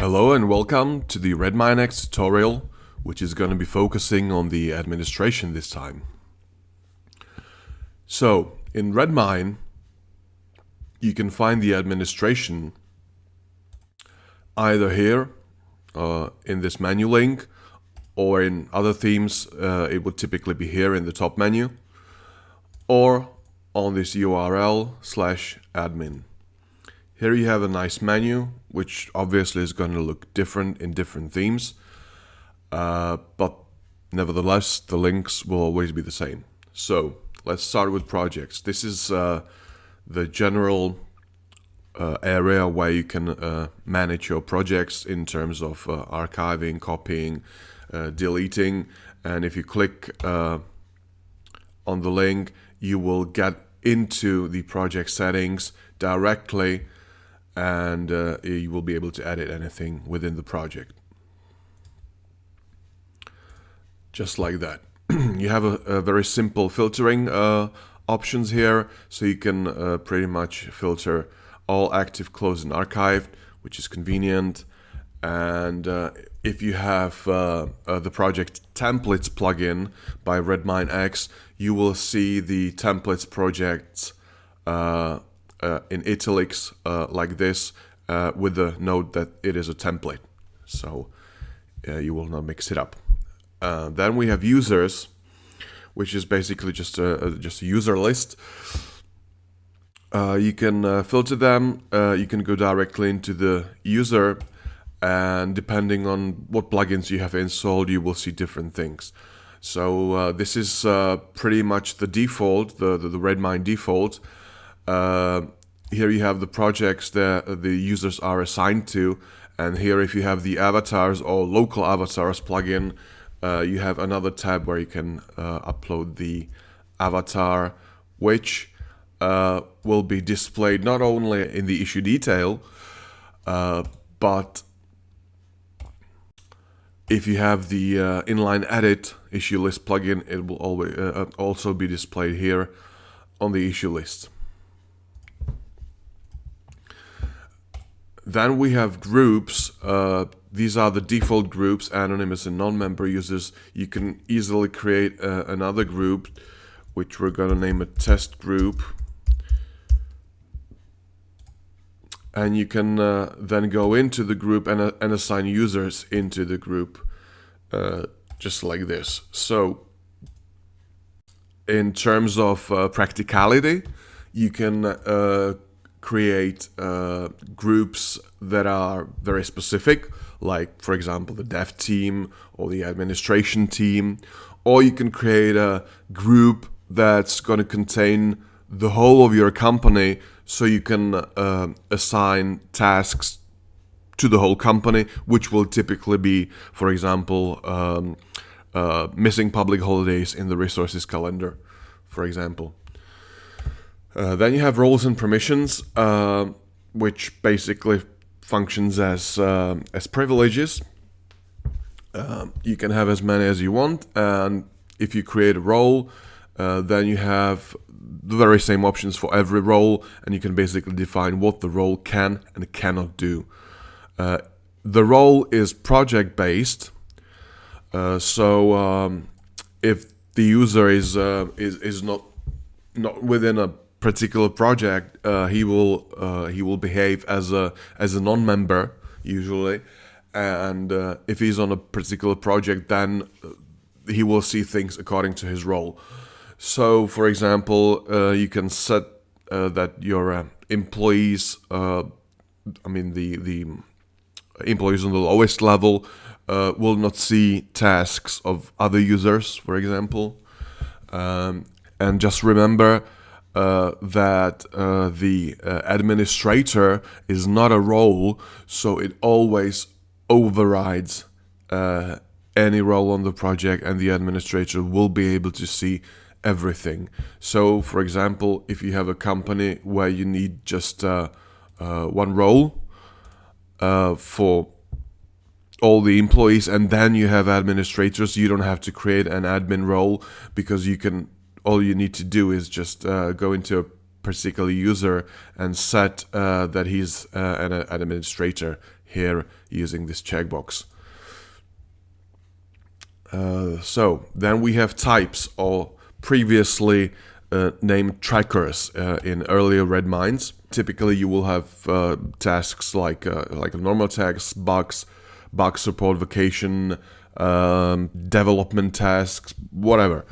Hello and welcome to the RedmineX tutorial, which is going to be focusing on the administration this time. So, in Redmine, you can find the administration either here in this menu link, or in other themes it would typically be here in the top menu, or on this URL/admin. Here you have a nice menu, which obviously is going to look different in different themes, but nevertheless the links will always be the same. So let's start with projects. This is the general area where you can manage your projects in terms of archiving, copying, deleting, and if you click on the link, you will get into the project settings directly, and you will be able to edit anything within the project. Just like that. You have a very simple filtering options here, so you can pretty much filter all active, closed, and archived, which is convenient. And if you have the project templates plugin by RedmineX, you will see the templates projects in italics like this, with the note that it is a template, so you will not mix it up. Then we have users, which is basically just a user list. You can filter them. You can go directly into the user, and depending on what plugins you have installed, you will see different things. So this is pretty much the default, the Redmine default. Here you have the projects that the users are assigned to, and here if you have the avatars or local avatars plugin, you have another tab where you can upload the avatar, which will be displayed not only in the issue detail, but if you have the inline edit issue list plugin, it will always also be displayed here on the issue list. Then we have groups. These are the default groups, anonymous and non-member users. You can easily create another group, which we're going to name a test group. And you can then go into the group and assign users into the group, just like this. So in terms of practicality, you can create groups that are very specific, like for example the dev team or the administration team, or you can create a group that's going to contain the whole of your company, so you can assign tasks to the whole company, which will typically be, for example, missing public holidays in the resources calendar, for example. Then you have roles and permissions, which basically functions as privileges. You can have as many as you want, and if you create a role, then you have the very same options for every role, and you can basically define what the role can and cannot do. The role is project-based, so if the user is not within a particular project, he will behave as a non-member usually, and if he's on a particular project, then he will see things according to his role. So, for example, you can set that your employees, the employees on the lowest level, will not see tasks of other users, for example, and just remember that the administrator is not a role, so it always overrides any role on the project, and the administrator will be able to see everything. So, for example, if you have a company where you need just one role for all the employees, and then you have administrators, you don't have to create an admin role, because you can all you need to do is just go into a particular user and set that he's an administrator here using this checkbox. So then we have types, or previously named trackers in earlier Redmines. Typically you will have tasks like normal tasks, bugs, bug support, vacation, development tasks, whatever.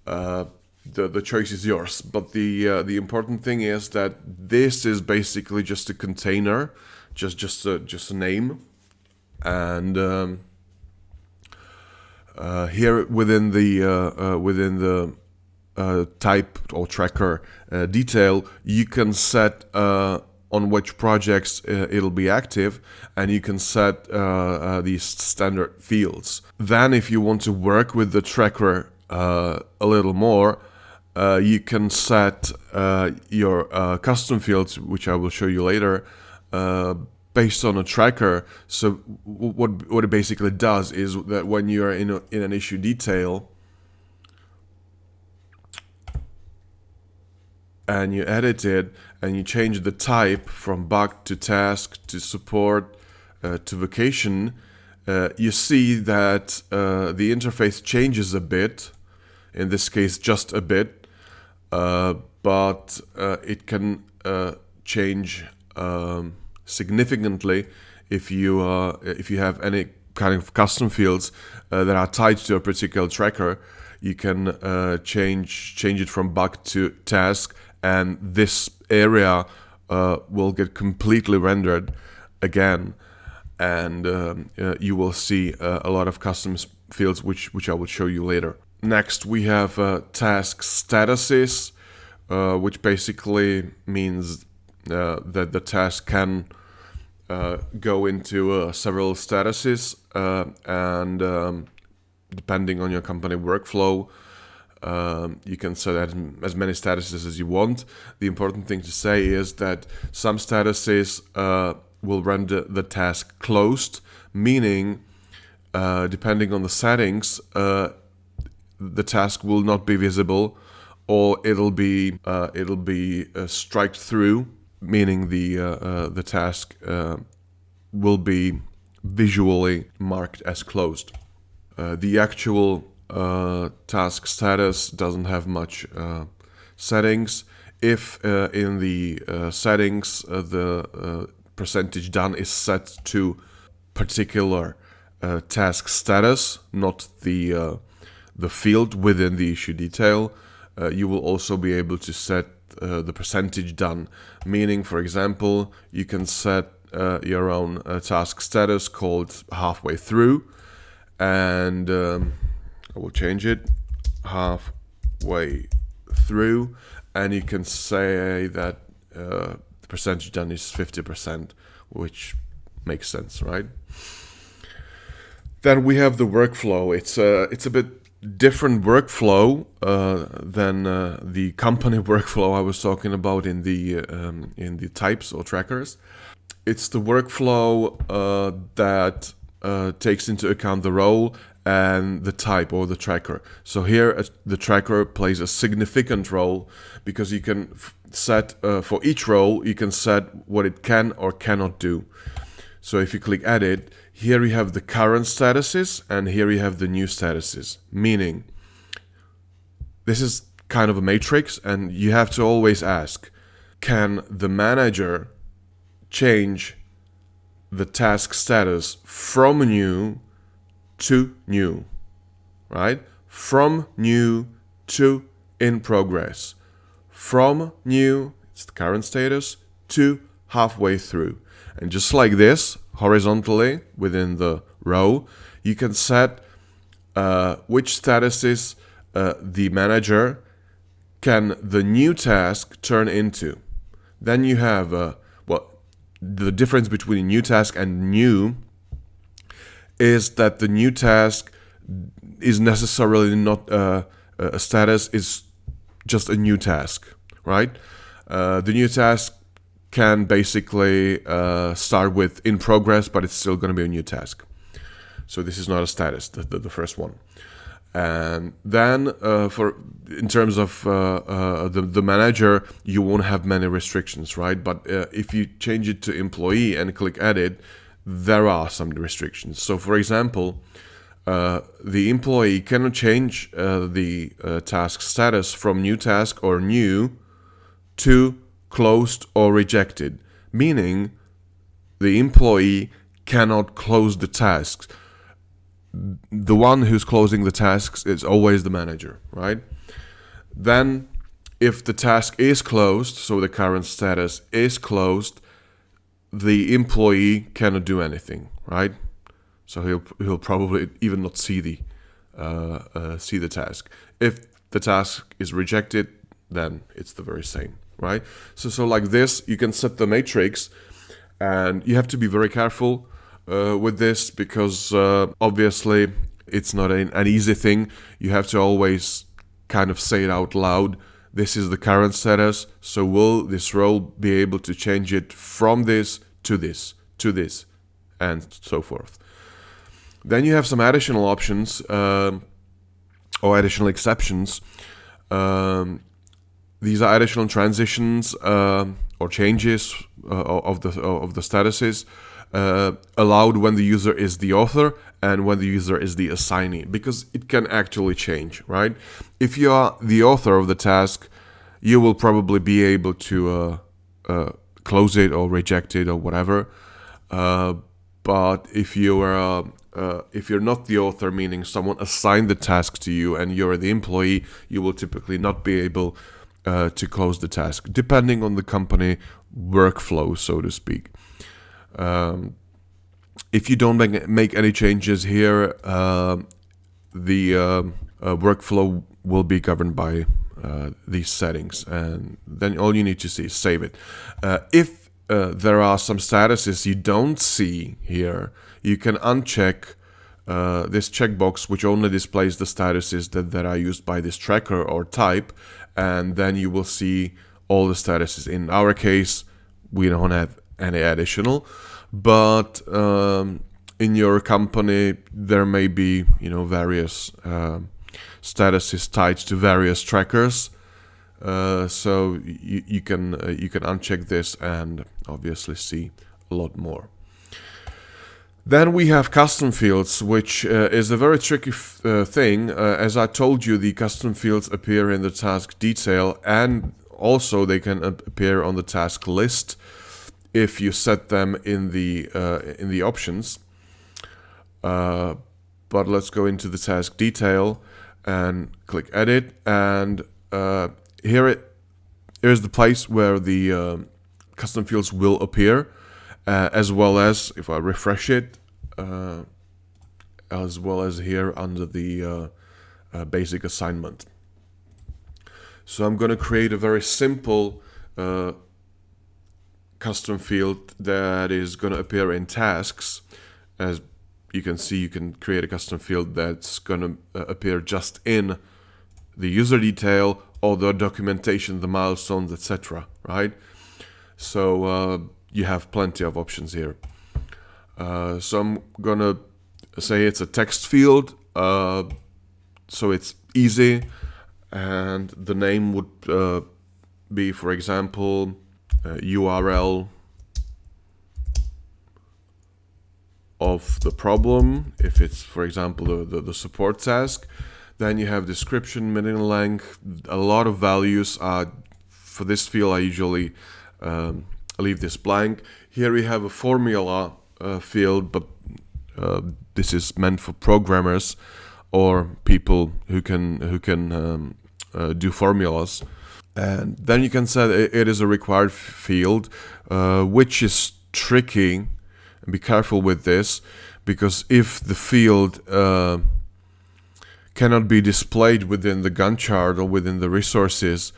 The choice is yours, but the important thing is that this is basically just a container, just a name, and here within the type or tracker detail, you can set on which projects it'll be active, and you can set these standard fields. Then if you want to work with the tracker a little more, you can set your custom fields, which I will show you later, based on a tracker. So what it basically does is that when you are in an issue detail and you edit it and you change the type from bug to task to support to vacation, you see that the interface changes a bit, in this case just a bit, but it can change significantly if you have any kind of custom fields that are tied to a particular tracker. You can change it from bug to task, and this area will get completely rendered again, and you will see a lot of custom fields which I will show you later. Next we have task statuses, which basically means that the task can go into several statuses, and depending on your company workflow, you can set as many statuses as you want. The important thing to say is that some statuses will render the task closed, meaning depending on the settings, the task will not be visible, or it'll be striked through, meaning the task will be visually marked as closed. The actual task status doesn't have much settings. If in the settings the percentage done is set to particular task status, not the field within the issue detail, you will also be able to set the percentage done, meaning, for example, you can set your own task status called halfway through, and I will change it, halfway through, and you can say that the percentage done is 50%, which makes sense, right? Then we have the workflow. It's a bit different workflow than the company workflow I was talking about in the types or trackers. It's the workflow that takes into account the role and the type or the tracker. So here the tracker plays a significant role, because you can set for each role, you can set what it can or cannot do. So if you click edit, here you have the current statuses and here you have the new statuses, meaning this is kind of a matrix, and you have to always ask, can the manager change the task status from new to new, right? From new to in progress. From new, it's the current status, to halfway through. And just like this, horizontally within the row, you can set which statuses the manager can the new task turn into. Then you have the difference between a new task and new is that the new task is necessarily not a status, is just a new task, right? The new task can basically start with in progress, but it's still going to be a new task. So this is not a status, the first one. And then in terms of the manager, you won't have many restrictions, right? But if you change it to employee and click edit, there are some restrictions. So for example, the employee cannot change the task status from new task or new to closed or rejected, meaning the employee cannot close the tasks. The one who's closing the tasks is always the manager, right? Then if the task is closed, so the current status is closed, the employee cannot do anything, right? So he'll probably even not see the task. If the task is rejected, then it's the very same, right? So like this, you can set the matrix, and you have to be very careful with this, because obviously it's not an easy thing. You have to always kind of say it out loud. This is the current status, so will this role be able to change it from this to this, to this, and so forth. Then you have some additional options or additional exceptions. These are additional transitions or changes of the statuses allowed when the user is the author and when the user is the assignee, because it can actually change, right? If you are the author of the task, you will probably be able to close it or reject it or whatever. But if you're not the author, meaning someone assigned the task to you and you're the employee, you will typically not be able to close the task, depending on the company workflow, so to speak. If you don't make any changes here, the workflow will be governed by these settings, and then all you need to see is save it. If there are some statuses you don't see here, you can uncheck this checkbox, which only displays the statuses that are used by this tracker or type, and then you will see all the statuses. In our case, we don't have any additional, but in your company there may be various statuses tied to various trackers, so you can uncheck this and obviously see a lot more. Then we have custom fields, which is a very tricky thing. As I told you, the custom fields appear in the task detail, and also they can appear on the task list if you set them in the options. But let's go into the task detail and click edit, and here's the place where the custom fields will appear, as well as, if I refresh it, as well as here under the basic assignment. So I'm going to create a very simple custom field that is going to appear in tasks. As you can see, you can create a custom field that's going to appear just in the user detail or the documentation, the milestones, etc. Right? So you have plenty of options here. So I'm going to say it's a text field, so it's easy, and the name would be, for example, URL of the problem, if it's, for example, the support task. Then you have description, minimum length, a lot of values. For this field, I usually leave this blank. Here we have a formula field, but this is meant for programmers or people who can do formulas. And then you can set it is a required field, which is tricky. And be careful with this, because if the field cannot be displayed within the Gantt chart or within the resources,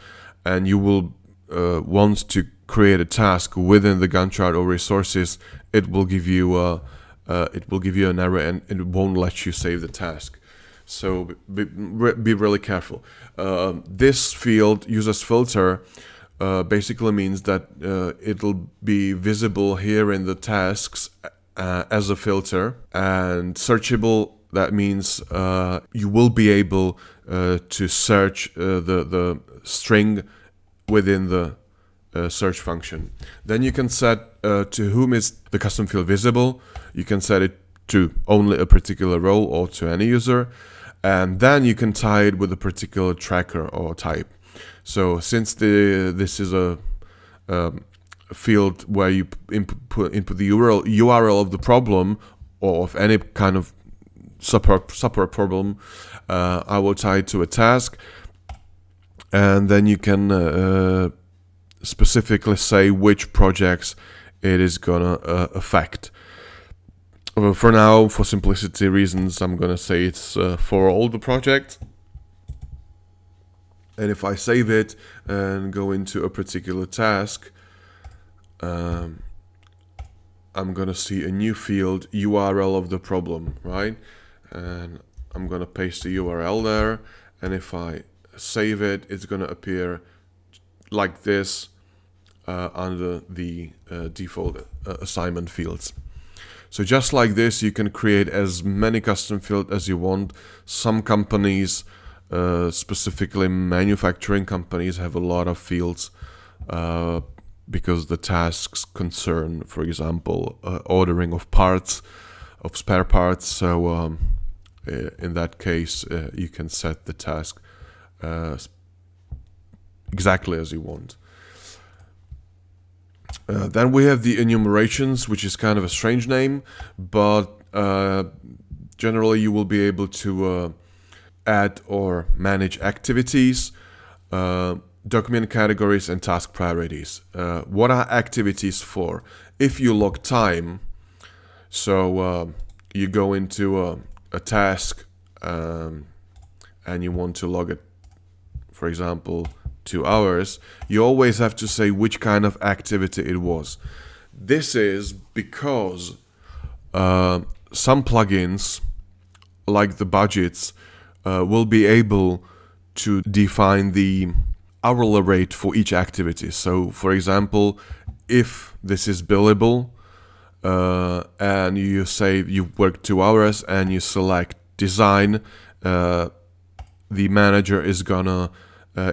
and you will want to create a task within the Gantt chart or resources, it will give you an error and it won't let you save the task. So be really careful. This field, users filter, basically means that it'll be visible here in the tasks as a filter, and searchable that means you will be able to search the string within the search function. Then you can set to whom is the custom field visible. You can set it to only a particular role or to any user, and then you can tie it with a particular tracker or type. So since this is a field where you input the URL of the problem or of any kind of support problem, I will tie it to a task, and then you can specifically say which projects it is gonna affect. For now, for simplicity reasons, I'm gonna say it's for all the projects. And if I save it and go into a particular task, I'm gonna see a new field, URL of the problem, right? And I'm gonna paste the URL there, and if I save it, it's gonna appear like this under the default assignment fields. So just like this, you can create as many custom fields as you want. Some companies, specifically manufacturing companies, have a lot of fields because the tasks concern, for example, ordering of parts, of spare parts. So in that case, you can set the task exactly as you want. Then we have the enumerations, which is kind of a strange name, but generally you will be able to add or manage activities, document categories, and task priorities. What are activities for? If you log time, so you go into a task and you want to log it, for example, 2 hours, you always have to say which kind of activity it was. This is because some plugins, like the budgets, will be able to define the hourly rate for each activity. So, for example, if this is billable and you say you work 2 hours and you select design, the manager is gonna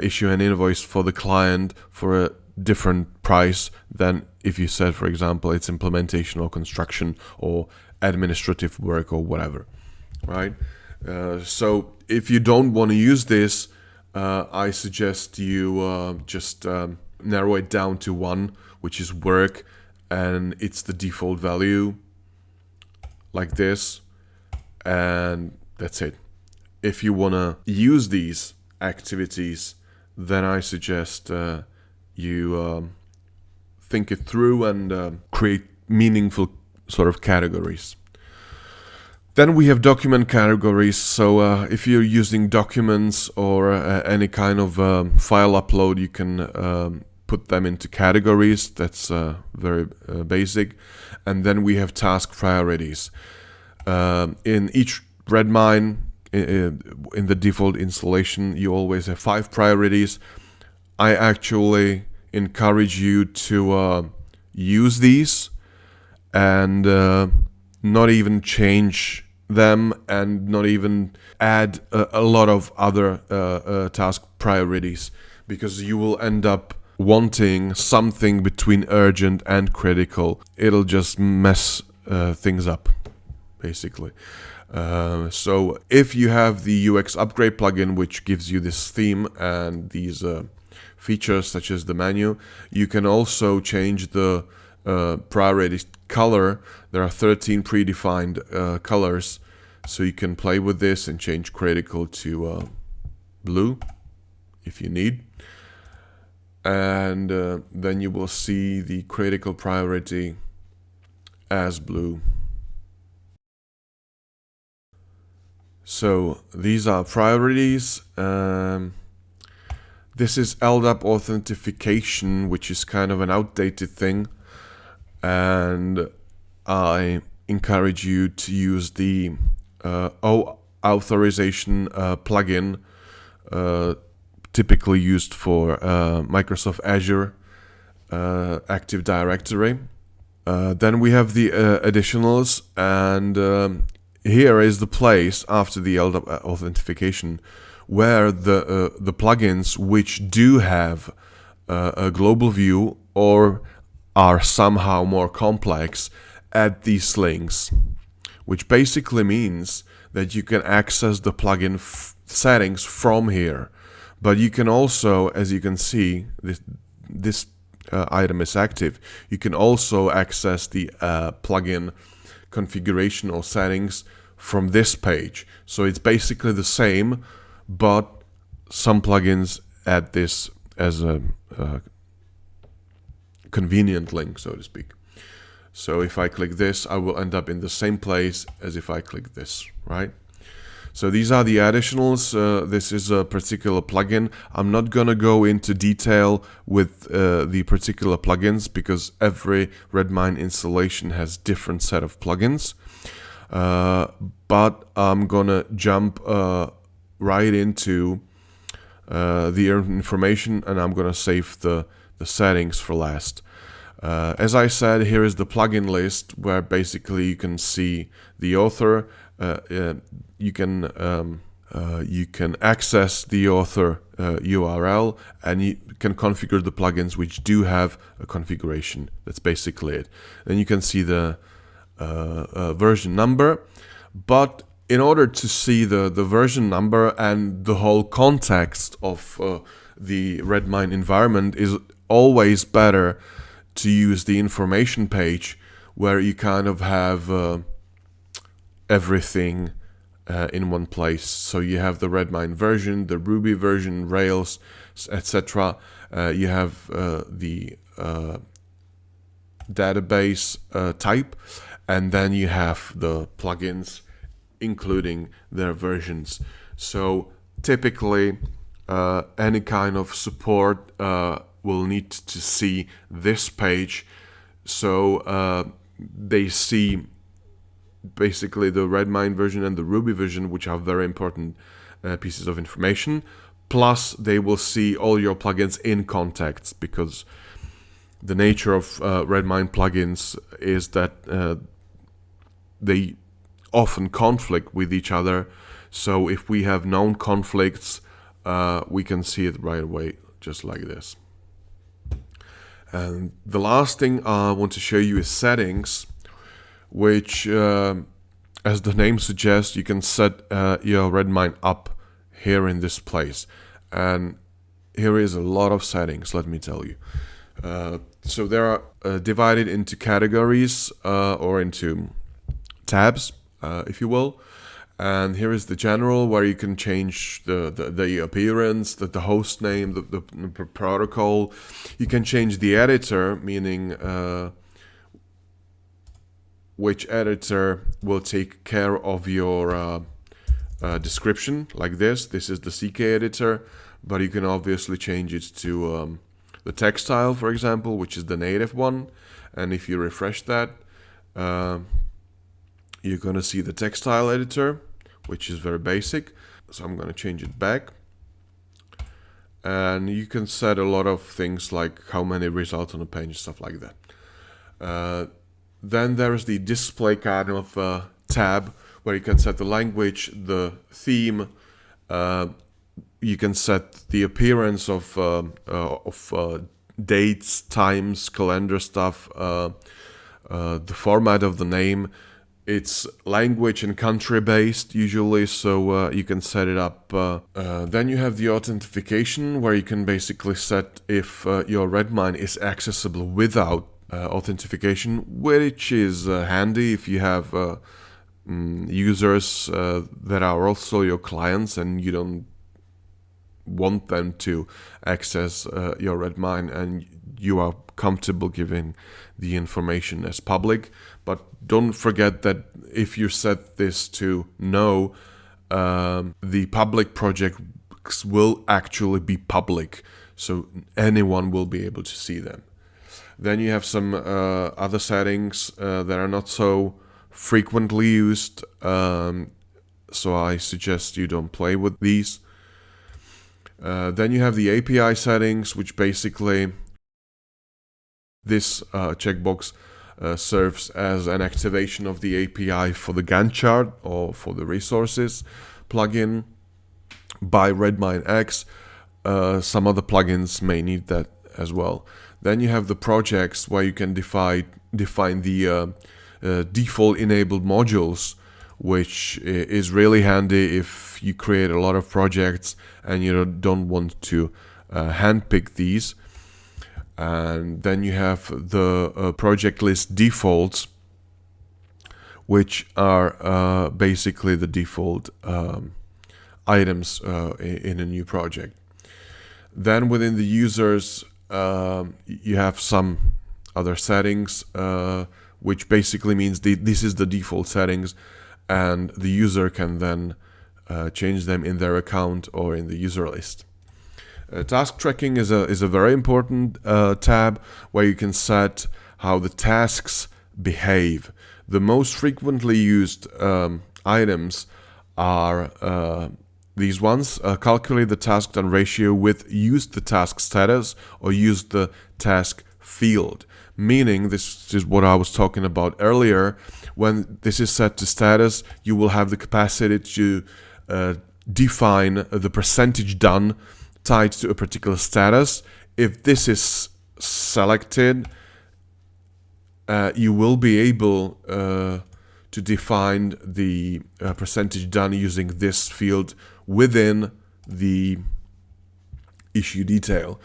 issue an invoice for the client for a different price than if you said, for example, it's implementation or construction or administrative work or whatever, right? So if you don't want to use this, I suggest you just narrow it down to one, which is work, and it's the default value like this, and that's it. If you want to use these activities, then I suggest you think it through and create meaningful sort of categories. Then we have document categories. So if you're using documents or any kind of file upload, you can put them into categories. That's very basic. And then we have task priorities. In each Redmine, in the default installation, you always have 5 priorities. I actually encourage you to use these and not even change them and not even add a lot of other task priorities, because you will end up wanting something between urgent and critical. It'll just mess things up, basically. So if you have the UX upgrade plugin, which gives you this theme and these features such as the menu, you can also change the priority color. There are 13 predefined colors, so you can play with this and change critical to blue if you need. And then you will see the critical priority as blue. So these are priorities. This is LDAP authentication, which is kind of an outdated thing, and I encourage you to use the authorization plugin, typically used for Microsoft Azure Active Directory. Then we have the additionals, and here is the place after the authentication where the plugins which do have a global view or are somehow more complex add these links, which basically means that you can access the plugin settings from here. But you can also, as you can see, this item is active. You can also access the plugin configuration or settings from this page. So it's basically the same, but some plugins add this as a convenient link, so to speak. So if I click this, I will end up in the same place as if I click this, right? So these are the additionals. This is a particular plugin. I'm not gonna go into detail with the particular plugins because every Redmine installation has different set of plugins. But I'm gonna jump right into the information, and I'm gonna save the settings for last. As I said, here is the plugin list where basically you can see the author. You can access the author URL, and you can configure the plugins which do have a configuration. That's basically it. Then you can see the version number. But in order to see the version number and the whole context of the Redmine environment, is always better to use the information page, where you kind of have everything in one place. So you have the Redmine version, the Ruby version, Rails, etc. You have the database type, and then you have the plugins, including their versions. So typically, any kind of support will need to see this page. So they see basically the Redmine version and the Ruby version, which are very important pieces of information. Plus, they will see all your plugins in context, because the nature of Redmine plugins is that they often conflict with each other. So if we have known conflicts, we can see it right away, just like this. And the last thing I want to show you is settings, which, as the name suggests, you can set your Redmine up here in this place. And here is a lot of settings, let me tell you. So they are divided into categories or into tabs, if you will. And here is the general, where you can change the appearance, the host name, the protocol. You can change the editor, meaning which editor will take care of your description, like this. This is the CK editor, but you can obviously change it to the textile, for example, which is the native one. And if you refresh that, you're going to see the textile editor, which is very basic. So I'm going to change it back. And you can set a lot of things like how many results on a page, stuff like that. Then there's the display kind of tab, where you can set the language, the theme. You can set the appearance of dates, times, calendar stuff, the format of the name. It's language and country based usually, so you can set it up. Then you have the authentication, where you can basically set if your Redmine is accessible without authentication, which is handy if you have users that are also your clients and you don't want them to access your Redmine, and you are comfortable giving the information as public. But don't forget that if you set this to no, the public projects will actually be public, so anyone will be able to see them. Then you have some other settings that are not so frequently used, so I suggest you don't play with these. Then you have the API settings, which basically this checkbox serves as an activation of the API for the Gantt chart or for the resources plugin by RedmineX. Some other plugins may need that as well. Then you have the projects where you can define the default enabled modules, which is really handy if you create a lot of projects and you don't want to handpick these. And then you have the project list defaults, which are basically the default items in a new project. Then within the users, you have some other settings, which basically means this is the default settings, and the user can then change them in their account or in the user list. Task tracking is a very important tab where you can set how the tasks behave. The most frequently used items are these ones. Calculate the task done ratio with use the task status or use the task field. Meaning, this is what I was talking about earlier. When this is set to status, you will have the capacity to define the percentage done tied to a particular status. If this is selected, you will be able to define the percentage done using this field within the issue detail.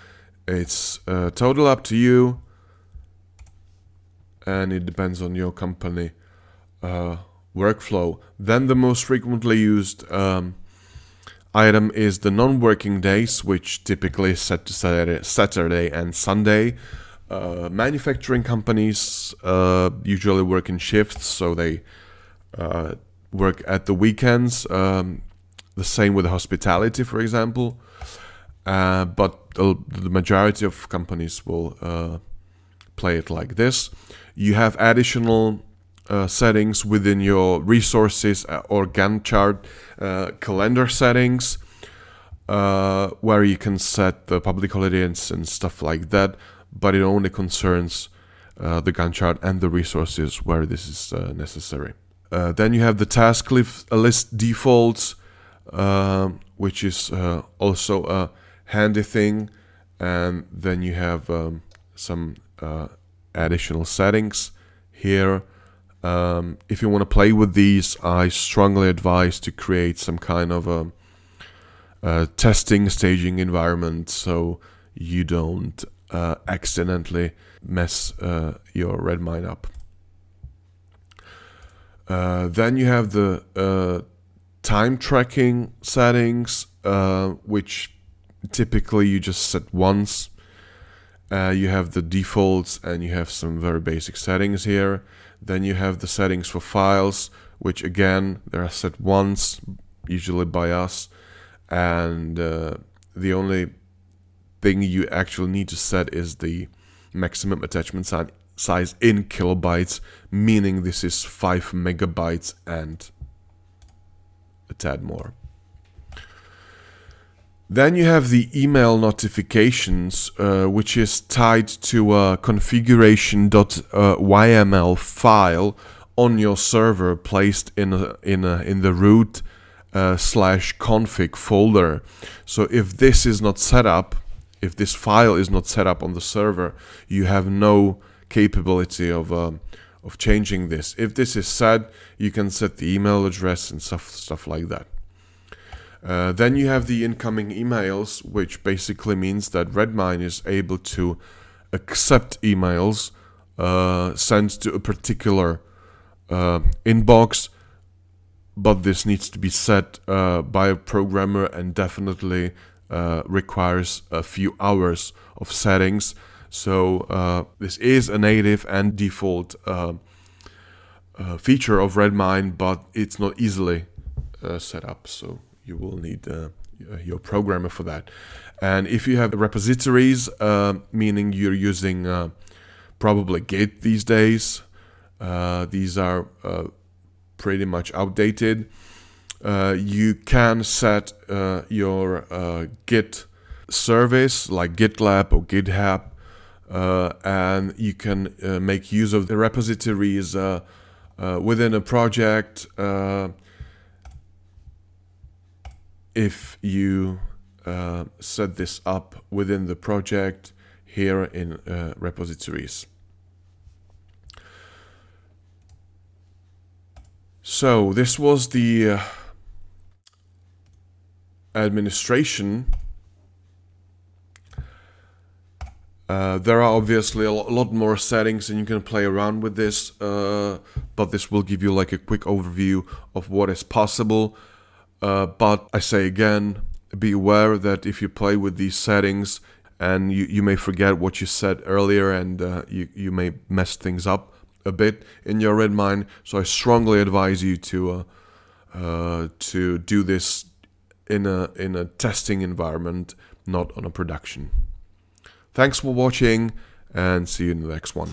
It's total up to you, and it depends on your company workflow. Then the most frequently used item is the non-working days, which typically is set to Saturday and Sunday. Manufacturing companies usually work in shifts, so they work at the weekends. The same with hospitality, for example. But the majority of companies will play it like this. You have additional settings within your resources or Gantt chart calendar settings, where you can set the public holidays and stuff like that, but it only concerns the Gantt chart and the resources where this is necessary. Then you have the task list defaults, which is also a handy thing, and then you have some additional settings here. If you want to play with these, I strongly advise to create some kind of a testing staging environment so you don't accidentally mess your Redmine up. Then you have the time tracking settings, which typically you just set once. You have the defaults and you have some very basic settings here. Then you have the settings for files, which again, they are set once, usually by us. And the only thing you actually need to set is the maximum attachment size in kilobytes, meaning this is 5 megabytes and a tad more. Then you have the email notifications, which is tied to a configuration.yml file on your server placed in the root /config folder. So if this is not set up, if this file is not set up on the server, you have no capability of changing this. If this is set, you can set the email address and stuff like that. Then you have the incoming emails, which basically means that Redmine is able to accept emails sent to a particular inbox, but this needs to be set by a programmer and definitely requires a few hours of settings. So this is a native and default feature of Redmine, but it's not easily set up. So you will need your programmer for that. And if you have repositories, meaning you're using probably Git these days, these are pretty much outdated. You can set your Git service like GitLab or GitHub and you can make use of the repositories within a project if you set this up within the project here in repositories. So this was the administration. There are obviously a lot more settings and you can play around with this, but this will give you like a quick overview of what is possible. But I say again, be aware that if you play with these settings and you may forget what you said earlier, and you may mess things up a bit in your Redmine. So I strongly advise you to do this in a testing environment, not on a production. Thanks for watching, and see you in the next one.